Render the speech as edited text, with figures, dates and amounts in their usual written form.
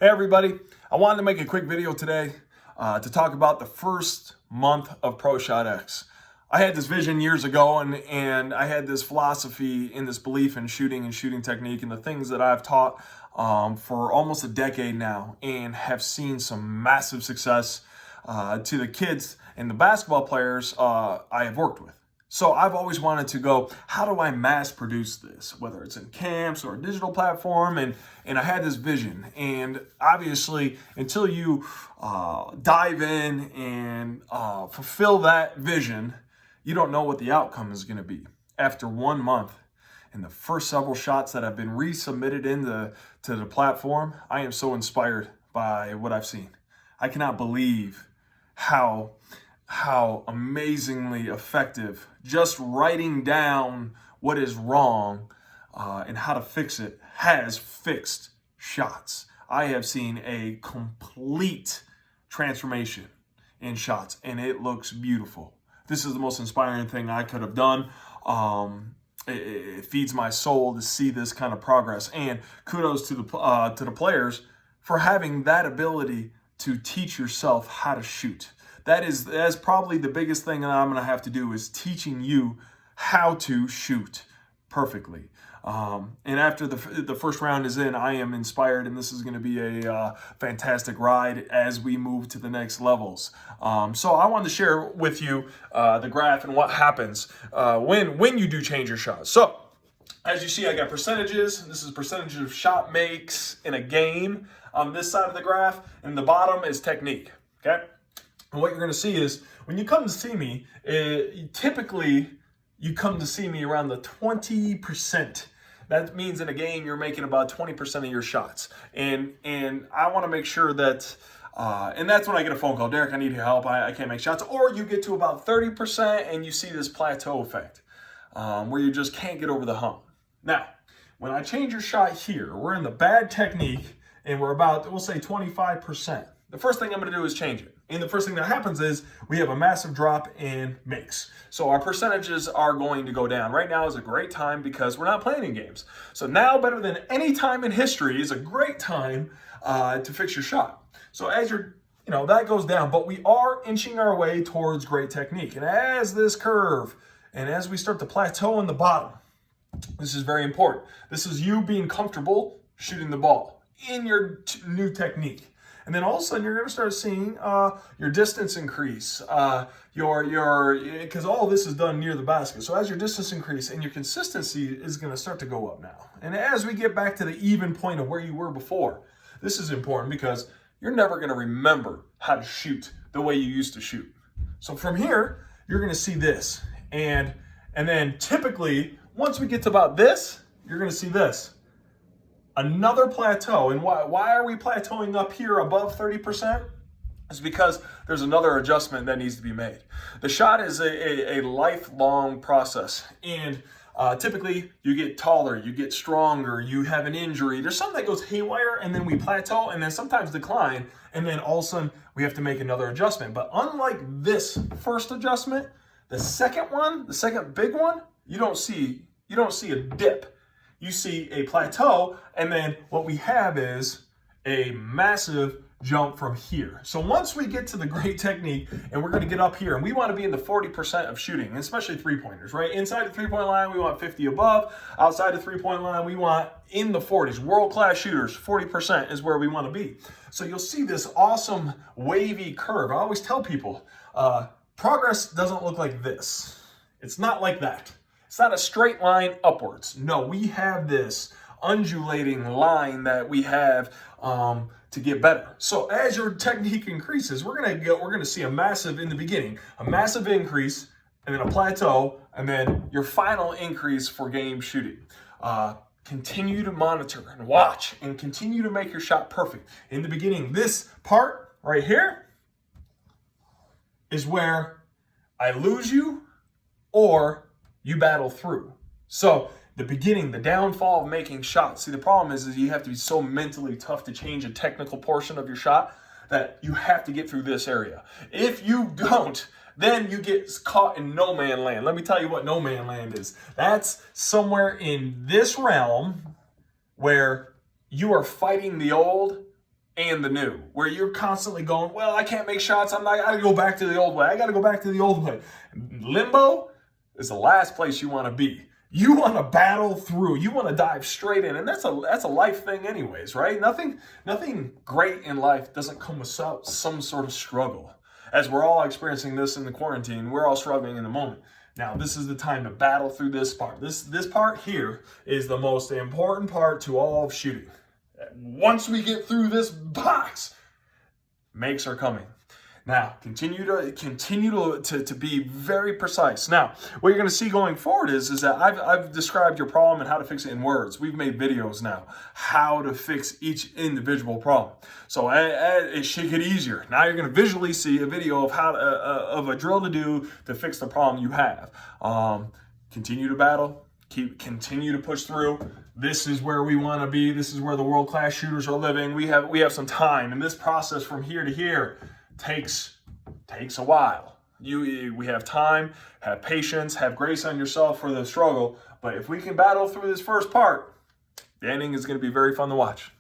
Hey everybody, I wanted to make a quick video today to talk about the first month of ProShotX. I had this vision years ago and I had this philosophy and this belief in shooting and shooting technique and the things that I've taught for almost a decade now and have seen some massive success to the kids and the basketball players I have worked with. So I've always wanted to go, how do I mass produce this, whether it's in camps or a digital platform? And I had this vision. And obviously, until you dive in and fulfill that vision, you don't know what the outcome is going to be. After 1 month and the first several shots that have been resubmitted to the platform, I am so inspired by what I've seen. I cannot believe how amazingly effective just writing down what is wrong and how to fix it has fixed shots. I have seen a complete transformation in shots and it looks beautiful. This is the most inspiring thing I could have done. It feeds my soul to see this kind of progress, and kudos to the players for having that ability to teach yourself how to shoot. That's probably the biggest thing that I'm going to have to do, is teaching you how to shoot perfectly. And after the first round is in, I am inspired, and this is going to be a fantastic ride as we move to the next levels. So I wanted to share with you the graph and what happens when you do change your shot. So as you see, I got percentages. This is percentage of shot makes in a game on this side of the graph, and the bottom is technique. Okay. And what you're going to see is when you come to see me, typically you come to see me around the 20%. That means in a game you're making about 20% of your shots. And I want to make sure that, and that's when I get a phone call, Derek, I need your help. I can't make shots. Or you get to about 30% and you see this plateau effect where you just can't get over the hump. Now, when I change your shot here, we're in the bad technique and we're about, we'll say 25%. The first thing I'm going to do is change it. And the first thing that happens is we have a massive drop in makes. So our percentages are going to go down. Right now is a great time because we're not playing in games. So now, better than any time in history, is a great time to fix your shot. So as that goes down, but we are inching our way towards great technique. And as this curve, and as we start to plateau in the bottom, this is very important. This is you being comfortable shooting the ball in your new technique. And then all of a sudden you're going to start seeing your distance increase, because all of this is done near the basket. So as your distance increase and your consistency is going to start to go up now. And as we get back to the even point of where you were before, this is important because you're never going to remember how to shoot the way you used to shoot. So from here, you're going to see this. And then typically, once we get to about this, you're going to see this. Another plateau. And why are we plateauing up here above 30%? It's because there's another adjustment that needs to be made. The shot is a lifelong process. And typically you get taller, you get stronger, you have an injury. There's something that goes haywire and then we plateau and then sometimes decline. And then all of a sudden we have to make another adjustment. But unlike this first adjustment, the second one, the second big one, you don't see a dip. You see a plateau, and then what we have is a massive jump from here. So once we get to the great technique, and we're going to get up here, and we want to be in the 40% of shooting, especially three-pointers, right? Inside the three-point line, we want 50 above. Outside the three-point line, we want in the 40s. World-class shooters, 40% is where we want to be. So you'll see this awesome wavy curve. I always tell people, progress doesn't look like this. It's not like that. It's not a straight line upwards. No, we have this undulating line that we have to get better. So as your technique increases, we're gonna see a massive in the beginning, a massive increase, and then a plateau, and then your final increase for game shooting. Continue to monitor and watch, and continue to make your shot perfect. In the beginning, this part right here is where I lose you, or you battle through. So the beginning, the downfall of making shots. See, the problem is you have to be so mentally tough to change a technical portion of your shot that you have to get through this area. If you don't, then you get caught in no man land. Let me tell you what no man land is. That's somewhere in this realm where you are fighting the old and the new, where you're constantly going, well, I can't make shots. I got to go back to the old way. I got to go back to the old way. Limbo is the last place you want to be. You want to battle through. You want to dive straight in, and that's a life thing, anyways, right? Nothing great in life doesn't come without some sort of struggle. As we're all experiencing this in the quarantine, we're all struggling in the moment. Now, this is the time to battle through this part. This part here is the most important part to all of shooting. Once we get through this box, makes are coming. Now, continue to be very precise. Now, what you're going to see going forward is that I've described your problem and how to fix it in words. We've made videos now how to fix each individual problem. So it should get easier. Now you're going to visually see a video of of a drill to do to fix the problem you have. Continue to battle. Continue to push through. This is where we want to be. This is where the world-class shooters are living. We have some time, and this process from here to here takes a while. We have time, have patience, have grace on yourself for the struggle. But if we can battle through this first part, the ending is going to be very fun to watch.